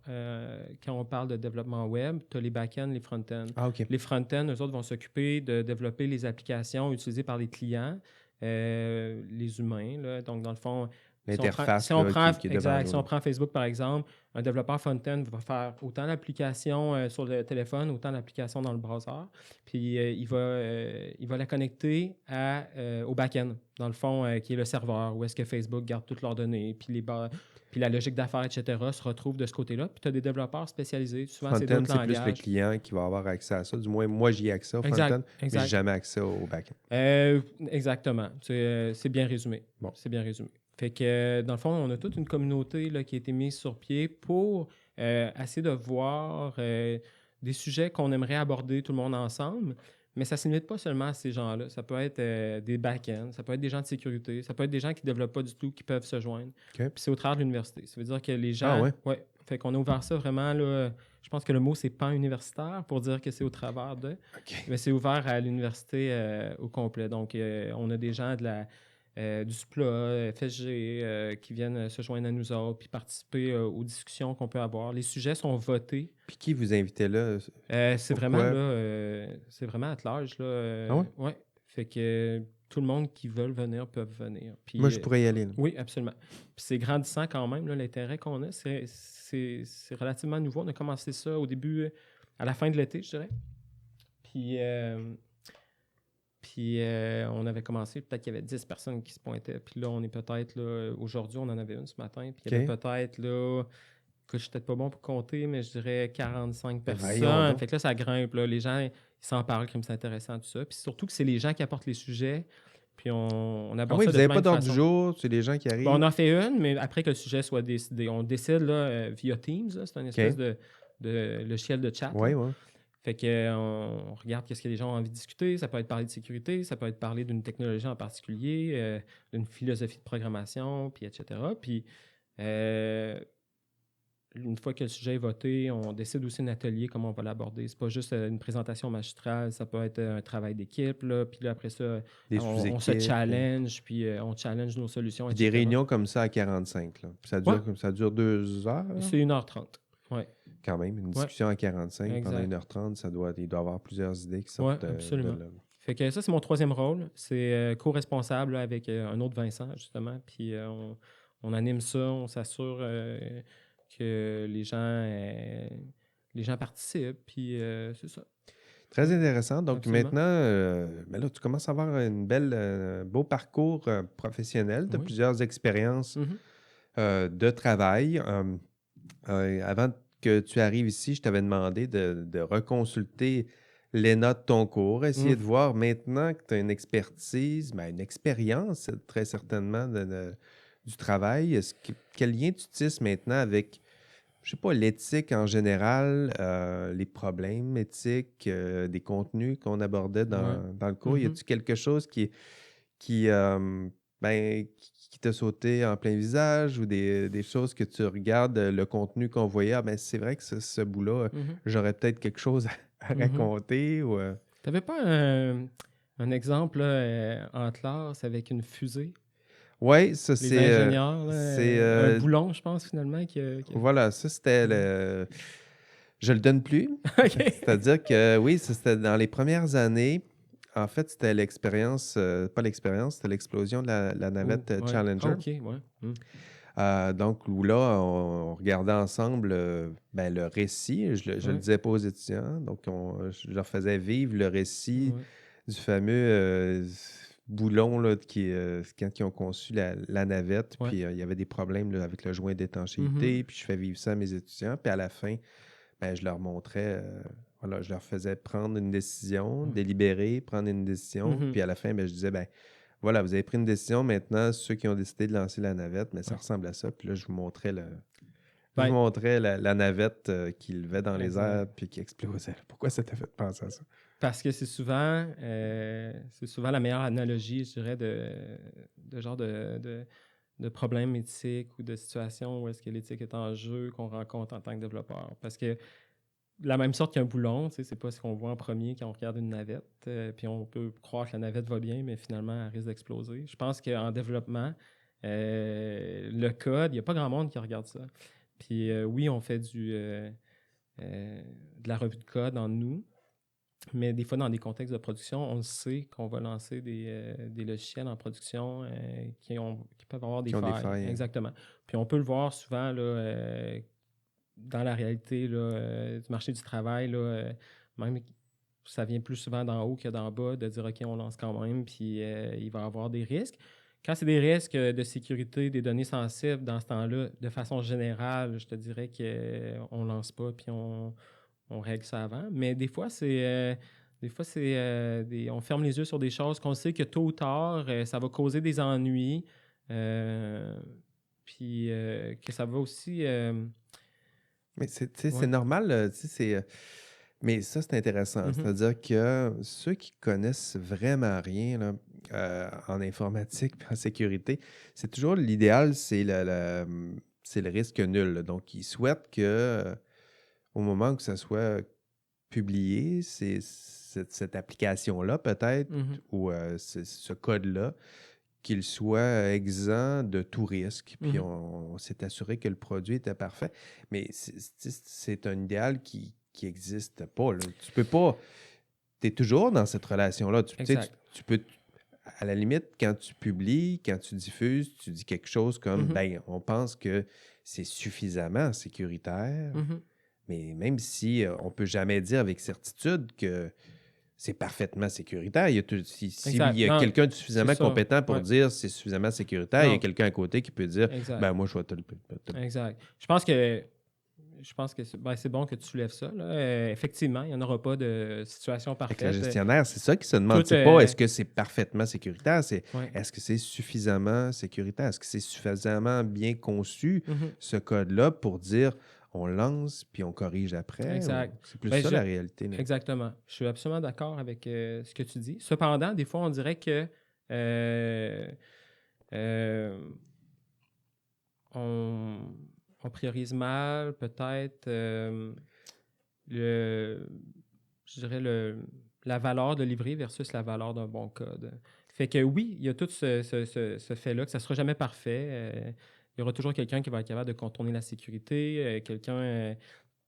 Quand on parle de développement web, tu as les back-end, les front-end. Ah, OK. Les front-end, eux autres, vont s'occuper de développer les applications utilisées par les clients, les humains. Là. Donc, dans le fond, L'interface si on là, prend, qui est devant exact, nous. si on prend Facebook, par exemple, un développeur front-end va faire autant d'applications sur le téléphone, autant d'applications dans le browser. Puis, il va la connecter au back-end, dans le fond, qui est le serveur, où est-ce que Facebook garde toutes leurs données, puis la logique d'affaires, etc., se retrouve de ce côté-là. Puis, tu as des développeurs spécialisés. Souvent, c'est Front-end, d'autres c'est plus le langages. client qui va avoir accès à ça. Du moins, moi, j'y ai accès au Exact, front-end, mais j'ai exact. jamais accès au back-end. Exactement. C'est bien résumé. Bon. C'est bien résumé. Fait que, dans le fond, on a toute une communauté là, qui a été mise sur pied pour essayer de voir des sujets qu'on aimerait aborder tout le monde ensemble. Mais ça ne se limite pas seulement à ces gens-là. Ça peut être des back-ends, ça peut être des gens de sécurité, ça peut être des gens qui ne développent pas du tout, qui peuvent se joindre. OK. Puis c'est au travers de l'université. Ça veut dire que les gens... Ah ouais? Ouais. Fait qu'on a ouvert ça vraiment, là, je pense que le mot, c'est pan-universitaire pour dire que c'est au travers de... OK. Mais c'est ouvert à l'université au complet. Donc, on a des gens du SPLA, FSG, qui viennent se joindre à nous autres puis participer aux discussions qu'on peut avoir. Les sujets sont votés. Puis qui vous invitait là? C'est Pourquoi? vraiment là, c'est vraiment à large. Là, Ah ouais? Ouais. Fait que tout le monde qui veut venir peuvent venir. Puis, Moi, je pourrais y aller. Là. oui, absolument. Puis c'est grandissant quand même, là, l'intérêt qu'on a. C'est relativement nouveau. On a commencé ça au début, à la fin de l'été, je dirais. Puis, on avait commencé, peut-être qu'il y avait 10 personnes qui se pointaient. Puis là, on est peut-être, là, aujourd'hui, on en avait une ce matin. Puis il y avait peut-être, là, que je suis peut-être pas bon pour compter, mais je dirais 45 personnes. Fait que là, ça grimpe. Là. Les gens, ils s'en parlent comme c'est intéressant, tout ça. Puis surtout que c'est les gens qui apportent les sujets. Puis on aborde ça de plein de façons. Vous n'avez pas d'ordre du jour, c'est les gens qui arrivent? Bon, on en fait une, mais après que le sujet soit décidé. On décide là, via Teams. Là. C'est une espèce de logiciel de chat. Oui, oui. Fait qu'on regarde qu'est-ce que les gens ont envie de discuter. Ça peut être parler de sécurité, ça peut être parler d'une technologie en particulier, d'une philosophie de programmation, puis etc. Puis une fois que le sujet est voté, on décide aussi un atelier, comment on va l'aborder. C'est pas juste une présentation magistrale, ça peut être un travail d'équipe. Là, puis là, après ça, on se challenge, puis on challenge nos solutions, etc. Des réunions comme ça à 45. Là. Ça dure 2 heures? C'est 1h30, oui. Quand même, une discussion à 45 exact. pendant 1h30, il doit y avoir plusieurs idées qui sortent de là. Fait que ça, c'est mon troisième rôle. C'est co-responsable avec un autre Vincent, justement. Puis on anime ça, on s'assure que les gens participent. Puis c'est ça. Très intéressant. Donc Absolument. maintenant, là, tu commences à avoir un beau parcours professionnel. Tu as plusieurs expériences de travail. Avant que tu arrives ici, je t'avais demandé de reconsulter les notes de ton cours, essayer de voir maintenant que tu as une expertise, une expérience très certainement du travail. Quel lien tu tisses maintenant avec, je sais pas, l'éthique en général, les problèmes éthiques, des contenus qu'on abordait dans le cours? Y a-t-il quelque chose qui t'a sauté en plein visage ou des choses que tu regardes, le contenu qu'on voyait, c'est vrai que ce bout-là, j'aurais peut-être quelque chose à raconter. Ou, T'avais pas un exemple là, en classe avec une fusée? Oui, ça c'est... Les ingénieurs, un boulon, je pense, finalement. Voilà, ça c'était le... Je le donne plus. C'est-à-dire que oui, ça, c'était dans les premières années. En fait, c'était l'expérience, pas l'expérience, c'était l'explosion de la navette Challenger. Donc, où là, on regardait ensemble le récit. Je le Ouais, disais pas aux étudiants. Donc, je leur faisais vivre le récit ouais, du fameux boulon là, quand ils ont conçu la navette. ouais. Puis, il y avait des problèmes là, avec le joint Mhm. d'étanchéité. Puis, je fais vivre ça à mes étudiants. Puis, à la fin, je leur montrais, voilà, je leur faisais prendre une décision, Ouais. délibérer, prendre une décision. Mhm. Puis, à la fin, je disais, voilà, vous avez pris une décision. Maintenant, ceux qui ont décidé de lancer la navette, mais ça Ouais. ressemble à ça. Puis là, je vous Ben, montrais la navette qui levait dans les airs exact. puis qui explosait. Pourquoi ça t'a fait penser à ça? Parce que c'est souvent la meilleure analogie, je dirais, de genre de problèmes éthiques ou de situations où est-ce que l'éthique est en jeu qu'on rencontre en tant que développeur. Parce que de la même sorte qu'un boulon, tu sais, c'est pas ce qu'on voit en premier quand on regarde une navette, puis on peut croire que la navette va bien, mais finalement, elle risque d'exploser. Je pense qu'en développement, le code, il n'y a pas grand monde qui regarde ça. Puis oui, on fait de la revue de code en nous, mais des fois, dans des contextes de production, on sait qu'on va lancer des logiciels en production qui peuvent avoir des Qui ont des failles. failles. Exactement. Puis on peut le voir souvent là, dans la réalité là, du marché du travail. Là, même ça vient plus souvent d'en haut que d'en bas, de dire OK, on lance quand même, puis il va y avoir des risques. Quand c'est des risques de sécurité des données sensibles, dans ce temps-là, de façon générale, je te dirais qu'on ne lance pas, puis on règle ça avant. Mais des fois, on ferme les yeux sur des choses qu'on sait que tôt ou tard, ça va causer des ennuis. euh, Puis que ça va aussi. Mais tu sais, c'est Ouais. normal, tu sais, mais ça, c'est intéressant. Mhm. C'est-à-dire que ceux qui connaissent vraiment rien là, en informatique et en sécurité, c'est toujours l'idéal, c'est le risque nul, là. Donc, ils souhaitent que au moment que ça soit publié, c'est cette application-là peut-être, Mhm. ou ce code-là, qu'il soit exempt de tout risque. Puis Mhm. on s'est assuré que le produit était parfait. Mais c'est un idéal qui n'existe pas, là. Tu peux pas. Tu es toujours dans cette relation-là. Tu sais, Exact. tu peux. À la limite, quand tu publies, quand tu diffuses, tu dis quelque chose comme Mhm. on pense que c'est suffisamment sécuritaire. Mhm. Mais même si on peut jamais dire avec certitude que c'est parfaitement sécuritaire. Il Exact. y a Non, quelqu'un de c'est suffisamment ça. compétent pour Ouais. dire c'est suffisamment sécuritaire, il y a Non, quelqu'un à côté qui peut dire exact. moi, je vais Exact. Je pense que c'est bon que tu soulèves ça. Là. Effectivement, il n'y en aura pas de situation Fait que le parfaite. gestionnaire, c'est ça qui se demande. Tout C'est pas est-ce que c'est parfaitement sécuritaire, c'est ouais. est-ce que c'est suffisamment sécuritaire? Est-ce que c'est suffisamment bien conçu, Mhm. ce code-là, pour dire on lance puis on corrige après? Ou Exact. c'est plus Ben, ça la réalité, là. exactement. Je suis absolument d'accord avec ce que tu dis. Cependant, des fois, on dirait que euh, euh, on, on priorise mal, peut-être, le, je dirais la valeur de livrer versus la valeur d'un bon code. Fait que oui, il y a tout ce fait-là, que ça ne sera jamais parfait. Il y aura toujours quelqu'un qui va être capable de contourner la sécurité,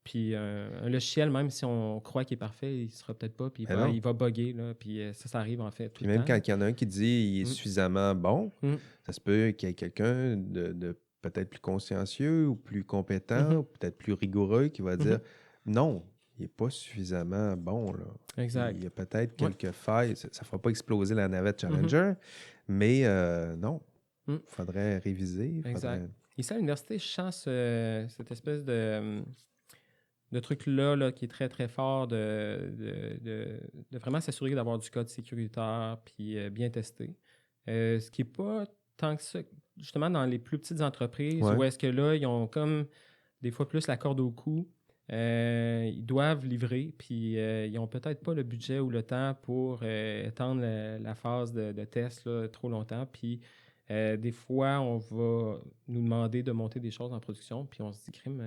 puis un logiciel, même si on croit qu'il est parfait, il ne sera peut-être pas, puis Mais non. il va bugger, là, puis ça arrive en fait tout Puis le même temps. quand il y en a un qui dit il est Mm. suffisamment bon, Mm. ça se peut qu'il y ait quelqu'un de peut-être plus consciencieux ou plus compétent Mhm. ou peut-être plus rigoureux qui va dire Mhm. non, il n'est pas suffisamment bon, là. Il Exact. y a peut-être Ouais. quelques failles. Ça ne fera pas exploser la navette Mhm. Challenger, mais non, Mm. il faudrait réviser. Il Exact. faudrait... Ici à l'université, je sens cette espèce de truc-là là, qui est très, très fort de vraiment s'assurer d'avoir du code sécuritaire puis bien testé. Ce qui n'est pas tant que ça, justement, dans les plus petites entreprises Ouais. où est-ce que là, ils ont comme des fois plus la corde au cou. Ils doivent livrer, puis ils n'ont peut-être pas le budget ou le temps pour étendre la phase de test là, trop longtemps. Puis des fois, on va nous demander de monter des choses en production, puis on se dit, crime,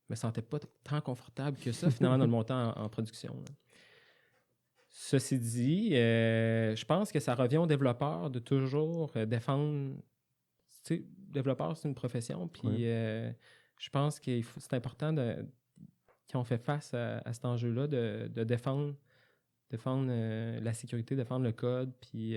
me sentais pas tant confortable que ça, finalement, dans le montant en production. Là. Ceci dit, je pense que ça revient aux développeurs de toujours défendre. Tu sais, développeur, c'est une profession, Ouais. puis je pense que c'est important quand on fait face à cet enjeu-là de défendre la sécurité, défendre le code, puis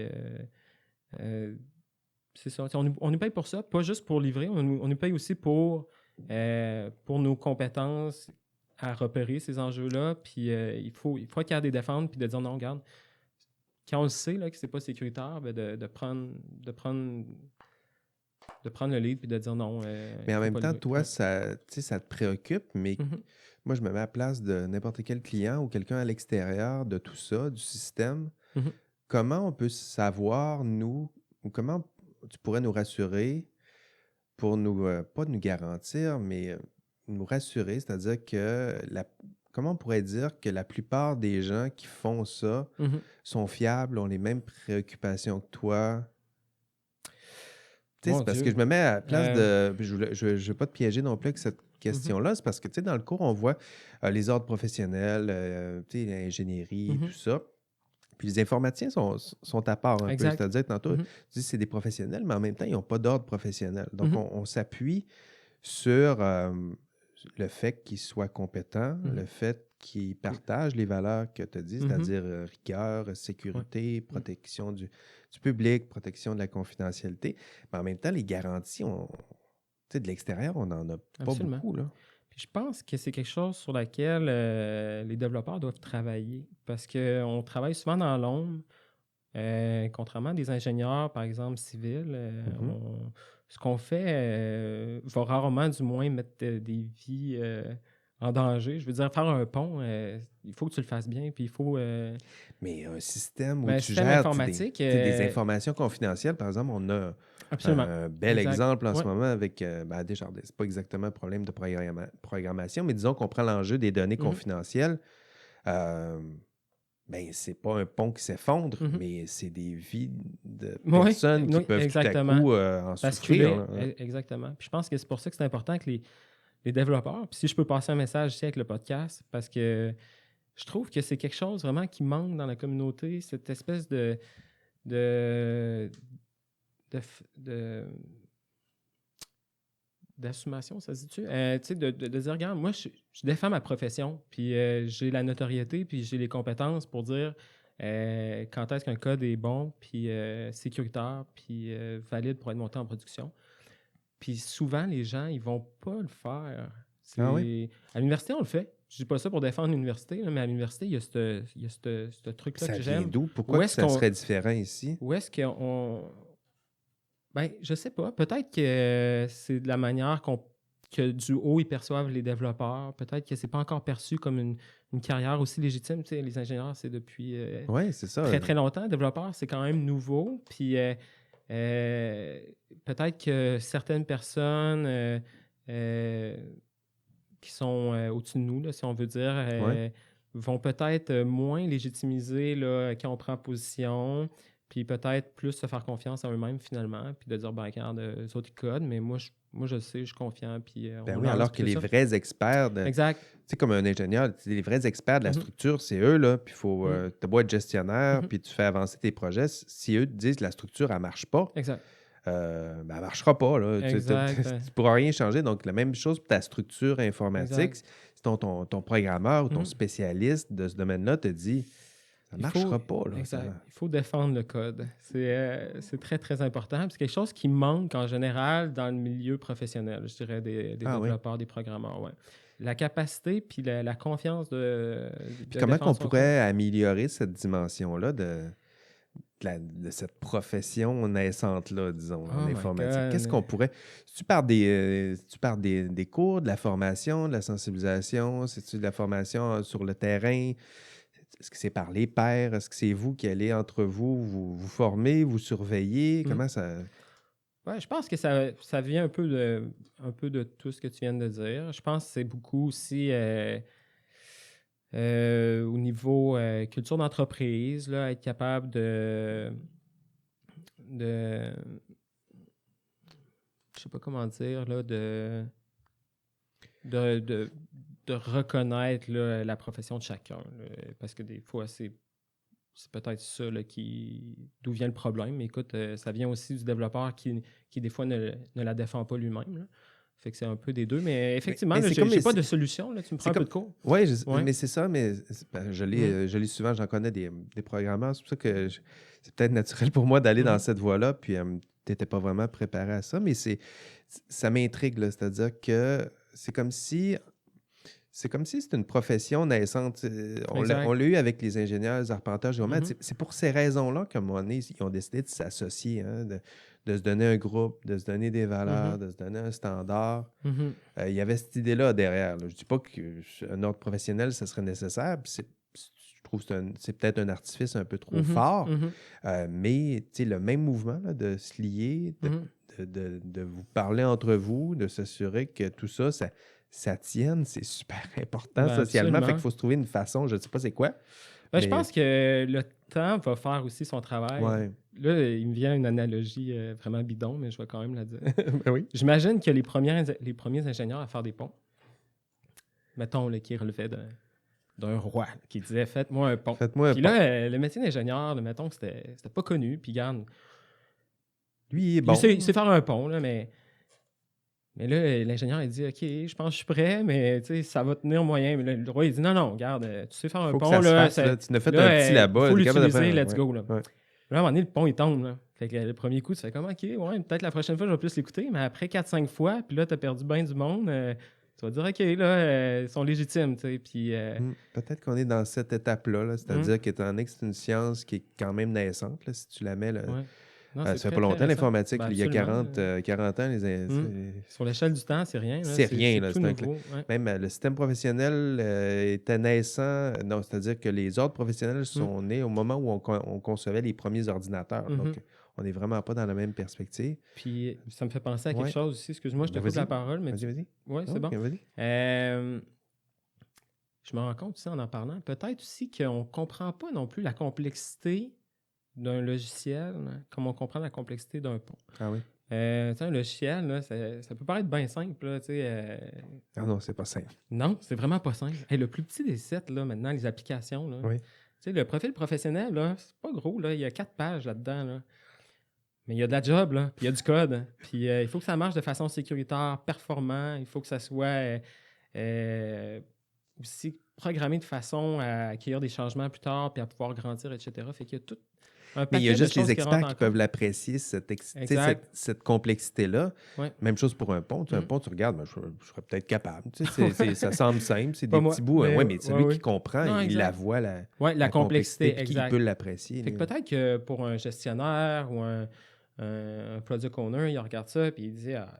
c'est ça. On nous paye pour ça, pas juste pour livrer, on nous paye aussi pour nos compétences à repérer ces enjeux-là. Puis il faut être capable de les défendre puis de dire non, regarde, quand on le sait là, que c'est pas sécuritaire, ben de prendre le lead puis de dire non. Mais en faut même pas temps, livrer. toi, ça te préoccupe, mais Mhm. moi, je me mets à la place de n'importe quel client ou quelqu'un à l'extérieur de tout ça, du système. Mhm. Comment on peut savoir, nous, ou comment tu pourrais nous rassurer pour nous, pas nous garantir, mais nous rassurer, c'est-à-dire que comment on pourrait dire que la plupart des gens qui font ça Mhm. sont fiables, ont les mêmes préoccupations que toi? Tu sais, Mon c'est parce que Dieu. je me mets à la place Euh, de. Je ne veux pas te piéger non plus avec cette mhm. question-là. C'est parce que, tu sais, dans le cours, on voit les ordres professionnels, tu sais, l'ingénierie, tout Mhm. ça. Puis les informaticiens sont à part un peu. Exact. C'est-à-dire, tantôt, tu Mhm. dis que c'est des professionnels, mais en même temps, ils n'ont pas d'ordre professionnel. Donc, Mhm. on s'appuie sur le fait qu'ils soient compétents, Mhm. le fait qu'ils partagent les valeurs que tu as dit, Mhm. c'est-à-dire rigueur, Ouais. sécurité, Mhm. protection du public, protection de la confidentialité. Mais en même temps, les garanties, tu sais, de l'extérieur, on n'en a pas Absolument. beaucoup, là. Puis je pense que c'est quelque chose sur laquelle les développeurs doivent travailler parce qu'on travaille souvent dans l'ombre. Contrairement à des ingénieurs, par exemple, civils, Mhm. ce qu'on fait va rarement, du moins, mettre des vies en danger. Je veux dire, faire un pont, il faut que tu le fasses bien, puis il faut... Mais un système où ben, un tu système gères informatique, tu sais, des informations confidentielles, par exemple, on a absolument. un bel Exact. exemple en ce Ouais. moment avec Desjardins. C'est pas exactement un problème de programmation, mais disons qu'on prend l'enjeu des données Mhm. confidentielles. Euh, ben, c'est pas un pont qui s'effondre, Mhm. mais c'est des vies de Oui, personnes qui oui, peuvent tout à exactement. coup en souffrir, Basculer, là, hein. exactement. Puis je pense que c'est pour ça que c'est important que les développeurs, puis si je peux passer un message ici avec le podcast, parce que je trouve que c'est quelque chose vraiment qui manque dans la communauté, cette espèce de, de, f- de- d'assumation, ça se dit-tu? Tu sais, de dire, regarde, moi, je défends ma profession, puis j'ai la notoriété, puis j'ai les compétences pour dire quand est-ce qu'un code est bon, puis sécuritaire, puis valide pour être monté en production. Puis souvent, les gens, ils vont pas le faire. Ah oui? À l'université, on le fait. Je dis pas ça pour défendre l'université, là, mais à l'université, il y a ce truc-là Ça que vient j'aime. d'où? Pourquoi Où que est-ce ça qu'on... serait différent ici? Où est-ce qu'on... Ben, je sais pas. Peut-être que c'est de la manière que du haut, ils perçoivent les développeurs. Peut-être que c'est pas encore perçu comme une carrière aussi légitime. Tu sais, les ingénieurs, c'est depuis Oui, c'est ça. très, très longtemps. Développeurs, c'est quand même nouveau. Puis euh, peut-être que certaines personnes euh, qui sont au-dessus de nous, là, si on veut dire, Ouais. vont peut-être moins légitimiser là, quand on prend position, puis peut-être plus se faire confiance à eux-mêmes finalement, puis de dire, ben regarde, eux autres, ils codent, mais moi je sais, je suis confiant, puis Ben on oui, lance, alors puis que tout les ça. vrais experts, tu Exact. sais, comme un ingénieur, les vrais experts de la Mhm. structure, c'est eux, là. Puis il faut, Mhm. t'as beau être gestionnaire, Mhm. puis tu fais avancer tes projets. Si eux te disent que la structure, elle marche pas, Exact. ben, elle marchera pas, là. Exact. Tu pourras rien changer. Donc, la même chose pour ta structure informatique. Exact. Si ton programmeur ou ton Mhm. spécialiste de ce domaine-là te dit, ça Il faut, marchera pas, là. exact. Il faut défendre le code. C'est très, très important. Puis c'est quelque chose qui manque en général dans le milieu professionnel, je dirais, des Ah oui. développeurs, des programmeurs. Ouais. La capacité puis la confiance Puis de comment qu'on défendre son code. pourrait améliorer cette dimension-là de cette profession naissante-là, disons, en Oh my informatique? Qu'est-ce God. qu'on pourrait. Si tu parles des cours, de la formation, de la sensibilisation, c'est-tu de la formation sur le terrain? Est-ce que c'est par les pairs? Est-ce que c'est vous qui allez entre vous, vous formez, vous surveillez? Mhm. Comment ça. Ouais, je pense que ça vient un peu de tout ce que tu viens de dire. Je pense que c'est beaucoup aussi au niveau culture d'entreprise, là, être capable de je sais pas comment dire, là, de, de, de reconnaître là, la profession de chacun. Là, parce que des fois, c'est peut-être ça là, d'où vient le problème. Mais écoute, ça vient aussi du développeur qui des fois, ne la défend pas lui-même. Là. Fait que c'est un peu des deux. Mais effectivement, Mais là, c'est comme. j'ai pas de solution. Là. Tu me prends C'est un peu comme. de cours. Oui, Ouais. mais c'est ça, mais Mhm. je lis souvent, j'en connais des programmeurs. C'est pour ça que c'est peut-être naturel pour moi d'aller dans Mhm. cette voie-là. Puis n'étais pas vraiment préparé à ça, mais ça m'intrigue, là. C'est-à-dire que c'est comme si c'était une profession naissante. On Exact. l'a eu avec les ingénieurs, les arpenteurs, géomètres. Mhm. C'est pour ces raisons-là qu'à un moment donné, ils ont décidé de s'associer, hein, de se donner un groupe, de se donner des valeurs, Mhm. de se donner un standard. Mhm. Il y avait cette idée-là derrière, là. Je ne dis pas qu'un ordre professionnel, ça serait nécessaire. Puis je trouve que c'est peut-être un artifice un peu trop Mhm. fort. Mhm. Mais tu sais, le même mouvement là, de se lier, Mhm. de vous parler entre vous, de s'assurer que tout ça, ça tienne, c'est super important Ben, socialement. Fait qu'il absolument. faut se trouver une façon, je ne sais pas c'est quoi, Ben, je mais pense que le temps va faire aussi son travail. ouais. Là, il me vient une analogie vraiment bidon, mais je vais quand même la dire. Ben oui. J'imagine que les premiers ingénieurs à faire des ponts, mettons, là, qui relevaient d'un roi, là, qui disait « Faites-moi un pont ». Faites-moi un Puis pont. là, le métier d'ingénieur, là, mettons que c'était pas connu, puis regarde, Lui, il est il sait, il bon. sait faire un pont, là, mais là, l'ingénieur, il dit « OK, je pense que je suis prêt, mais tu sais, ça va tenir moyen ». Mais là, le roi, il dit « Non, non, regarde, tu sais faire Il un faut que pont, ça se là, fasse. Là. Tu en as fait un là, petit il là-bas. faut T'es capable de l'utiliser, faire. let's go ». Là. Ouais. Là, à un moment donné, le pont, il tombe. Là. Fait que le premier coup, tu fais comme, OK, ouais, peut-être la prochaine fois, je vais plus l'écouter. Mais après 4-5 fois, puis là, tu as perdu bien du monde, tu vas dire, OK, là, ils sont légitimes. Tu sais, puis, Peut-être qu'on est dans cette étape-là, là, c'est-à-dire qu'étant donné que c'est une science qui est quand même naissante, là, si tu la mets, là, ouais. Non, ça c'est fait très, pas très longtemps récent. l'informatique, Ben, il y a absolument. 40 ans, Hum. Sur l'échelle du temps, c'est rien. Là. c'est rien. C'est Là, tout nouveau. Ouais. même le système professionnel était naissant. Non, c'est-à-dire que les ordres professionnels Hum. sont nés au moment où on concevait les premiers ordinateurs. Mhm. Donc, on n'est vraiment pas dans la même perspective. Puis, ça me fait penser à quelque Ouais. chose aussi. Excuse-moi, je te Ben, coupe la vas-y. parole, mais Vas-y. Oui, c'est OK, bon. vas-y. Je me rends compte aussi en parlant, peut-être aussi qu'on ne comprend pas non plus la complexité d'un logiciel, hein, comme on comprend la complexité d'un pont. Ah oui. Tu sais, un logiciel, là, ça peut paraître bien simple. Là, tu sais, Ah non, c'est pas simple. non, c'est vraiment pas simple. Hey, le plus petit des sets, là, maintenant, les applications, là, Oui. tu sais, le profil professionnel, là, c'est pas gros. Là, il y a 4 pages là-dedans. Là. Mais il y a de la job, là, puis il y a du code. Puis il faut que ça marche de façon sécuritaire, performant. Il faut que ça soit aussi programmé de façon à accueillir des changements plus tard, puis à pouvoir grandir, etc. Fait qu'il y a tout un Mais il y a paquet de juste les choses qui rentrent experts en qui compte. peuvent l'apprécier, cette Exact. complexité-là. Ouais. Même chose pour un pont. Tu sais, un Mm. pont, tu regardes, ben, je serais peut-être capable. Tu sais, ça semble simple, c'est Pas des moi, petits bouts. mais Oui, mais celui ouais. qui comprend, Non, il la exact. voit, Ouais, la complexité, complexité, puis il peut exact. l'apprécier. Fait que Lui. peut-être que pour un gestionnaire ou un product owner, il regarde ça puis il dit ah,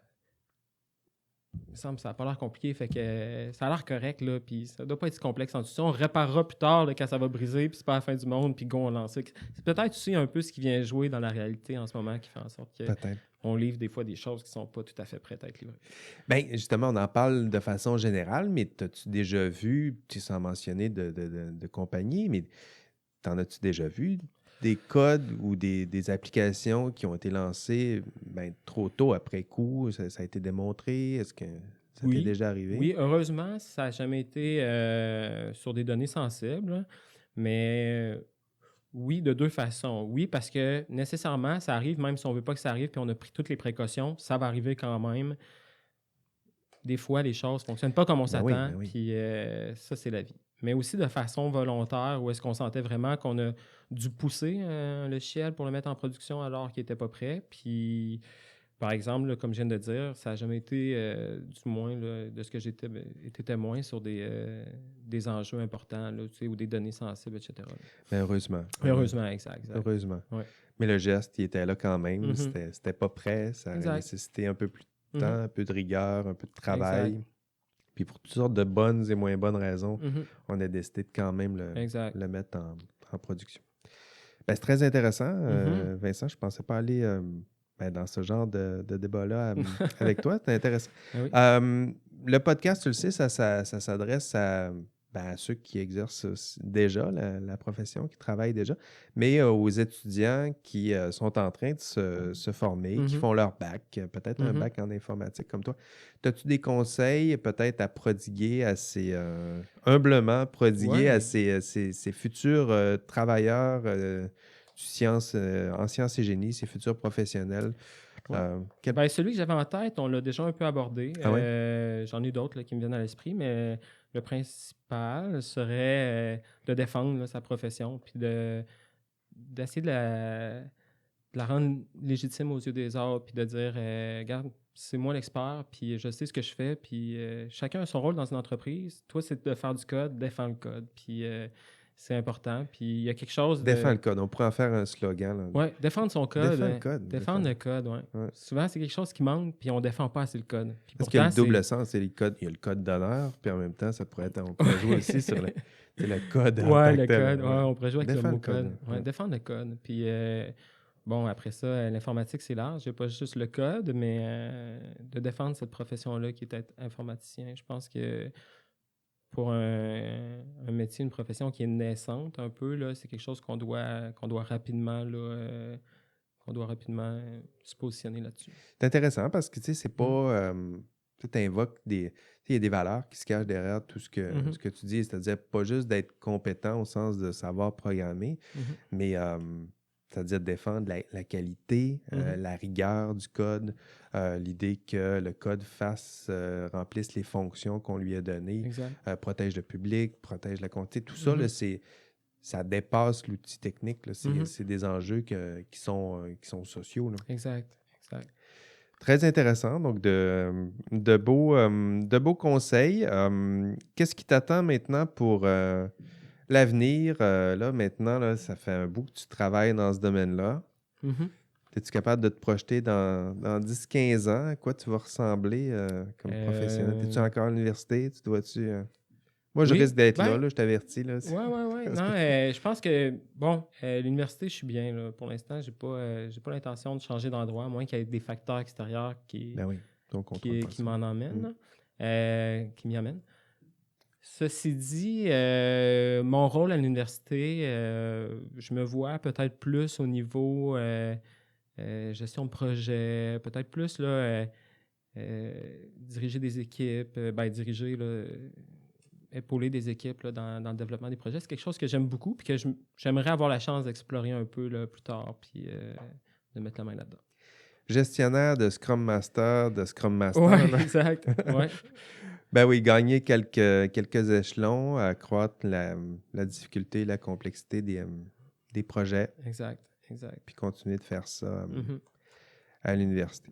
il me semble que ça n'a pas l'air compliqué, fait que ça a l'air correct, là, puis ça doit pas être si complexe en tout ça. On réparera plus tard là, quand ça va briser, puis c'est pas la fin du monde, puis go, on lance ça. C'est peut-être aussi un peu ce qui vient jouer dans la réalité en ce moment qui fait en sorte Peut-être. qu'on livre des fois des choses qui sont pas tout à fait prêtes à être livrées. Bien, justement, on en parle de façon générale, mais as-tu déjà vu, tu sais, sans mentionner de compagnie, mais t'en as-tu déjà vu des codes ou des applications qui ont été lancées trop tôt après coup? Ça a été démontré? Est-ce que ça t'est Oui, déjà arrivé? oui, heureusement, ça n'a jamais été sur des données sensibles, hein, mais oui, de deux façons. Oui, parce que nécessairement, ça arrive, même si on ne veut pas que ça arrive, puis on a pris toutes les précautions, ça va arriver quand même. Des fois, les choses ne fonctionnent pas comme on s'attend, Ben oui. puis ça, c'est la vie. Mais aussi de façon volontaire, où est-ce qu'on sentait vraiment qu'on a dû pousser un logiciel pour le mettre en production alors qu'il n'était pas prêt. Puis, par exemple, là, comme je viens de dire, ça n'a jamais été, du moins là, de ce que j'étais été témoin sur des enjeux importants là, tu sais, ou des données sensibles, etc. Ben heureusement. Heureusement, exact. Heureusement. Ouais. Mais le geste, il était là quand même. Mhm. C'était pas prêt. Ça aurait Exact. nécessité un peu plus de Mhm. temps, un peu de rigueur, un peu de travail. Exact. Puis pour toutes sortes de bonnes et moins bonnes raisons, Mhm. on a décidé de quand même Exact. le mettre en production. Ben, c'est très intéressant, Mhm. Vincent. Je ne pensais pas aller dans ce genre de débat-là avec toi. C'est intéressant. Ah oui. Le podcast, tu le sais, ça s'adresse à ceux qui exercent déjà la profession, qui travaillent déjà, mais aux étudiants qui sont en train de se former, qui Mhm. font leur bac, peut-être un Mhm. bac en informatique comme toi. As-tu des conseils peut-être à prodiguer à ces humblement prodiguer à Ouais. ces futurs travailleurs en sciences et génie, ces futurs professionnels? Ouais. Quel- Ben, celui que j'avais en tête, on l'a déjà un peu abordé. Ah ouais? J'en ai d'autres là, qui me viennent à l'esprit, mais le principal serait de défendre là, sa profession, puis d'essayer de de la rendre légitime aux yeux des autres, puis de dire, regarde, c'est moi l'expert, puis je sais ce que je fais, puis chacun a son rôle dans une entreprise. Toi, c'est de faire du code, défends le code, puis c'est important. Puis il y a quelque chose Défends de... le code. On pourrait en faire un slogan. Là. Ouais, défendre son code. Défends le code. Défendre le code, ouais. Ouais. Souvent, c'est quelque chose qui manque, puis on défend pas assez le code. Puis Parce qu'il y a pourtant, le double sens. Il y a le code d'honneur, puis en même temps, ça pourrait être, on pourrait jouer aussi sur le code en tant le que tel. code. Ouais, on pourrait jouer avec Défends le mot le code. code. Ouais, défendre le code. Puis bon, après ça, l'informatique, c'est large. Il n'y a pas juste le code, mais de défendre cette profession-là qui est être informaticien, je pense que pour un métier, une profession qui est naissante un peu, là, c'est quelque chose qu'on doit rapidement, là, se positionner là-dessus. C'est intéressant parce que, tu sais, c'est pas... tu invoques des... Il y a des valeurs qui se cachent derrière tout ce que tu dis, c'est-à-dire pas juste d'être compétent au sens de savoir programmer, mais c'est-à-dire défendre la qualité, la rigueur du code, l'idée que le code remplisse les fonctions qu'on lui a données, protège le public, protège la quantité. Tout ça, là, ça dépasse l'outil technique. Là. C'est des enjeux qui sont sociaux. Là. Exact. Très intéressant. Donc, de beaux conseils. Qu'est-ce qui t'attend maintenant pour l'avenir? Là, maintenant, là, ça fait un bout que tu travailles dans ce domaine-là. Es-tu capable de te projeter dans 10-15 ans? À quoi tu vas ressembler comme professionnel? Es-tu encore à l'université? Moi, je risque d'être là, je t'avertis. Là. Ouais. Non, je pense que, l'université, je suis bien. Là. Pour l'instant, j'ai pas l'intention de changer d'endroit, à moins qu'il y ait des facteurs extérieurs qui m'en emmènent, qui m'y amènent. Ceci dit, mon rôle à l'université, je me vois peut-être plus au niveau gestion de projet, peut-être plus là, diriger des équipes, épauler des équipes là, dans le développement des projets. C'est quelque chose que j'aime beaucoup et que j'aimerais avoir la chance d'explorer un peu là, plus tard puis de mettre la main là-dedans. Gestionnaire de Scrum Master, Oui, exact. Ouais. Ben oui, gagner quelques échelons, accroître la difficulté, la complexité des projets. Exact. Puis continuer de faire ça à l'université.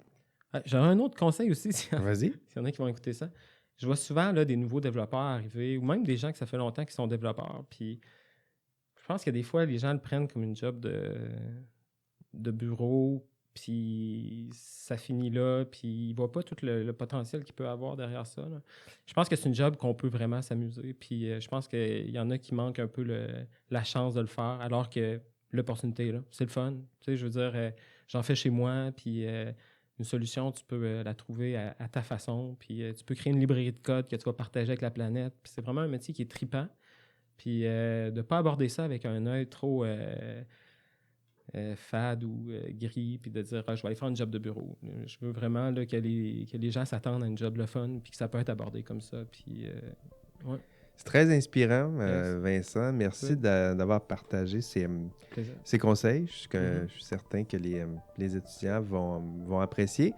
J'aurais un autre conseil aussi, Vas-y. S'il y en a qui vont écouter ça. Je vois souvent là, des nouveaux développeurs arriver, ou même des gens que ça fait longtemps qu'ils sont développeurs. Puis je pense que des fois, les gens le prennent comme une job de bureau, puis ça finit là, puis ils ne voient pas tout le potentiel qu'il peut avoir derrière ça. Là. Je pense que c'est une job qu'on peut vraiment s'amuser. Puis je pense qu'il y en a qui manquent un peu la chance de le faire, alors que l'opportunité, là, c'est le fun. Tu sais, je veux dire, j'en fais chez moi, puis une solution, tu peux la trouver à ta façon, puis tu peux créer une librairie de code que tu vas partager avec la planète. Puis c'est vraiment un métier qui est trippant. Puis de ne pas aborder ça avec un œil trop fade ou gris, puis de dire je vais aller faire une job de bureau. Je veux vraiment là, que les gens s'attendent à une job le fun, puis que ça peut être abordé comme ça. Puis, ouais. C'est très inspirant, Vincent. Merci d'avoir partagé ces conseils. Je suis certain que les étudiants vont apprécier.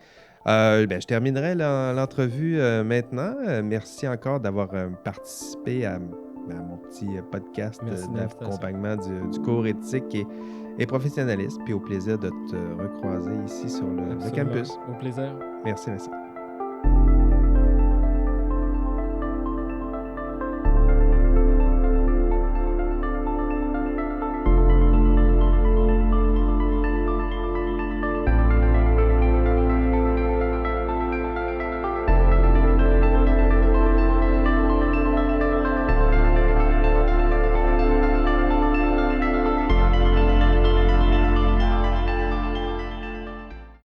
Je terminerai l'entrevue maintenant. Merci encore d'avoir participé à mon petit podcast d'accompagnement du cours éthique et professionnalisme. Puis au plaisir de te recroiser ici sur le campus. Au plaisir. Merci, Vincent.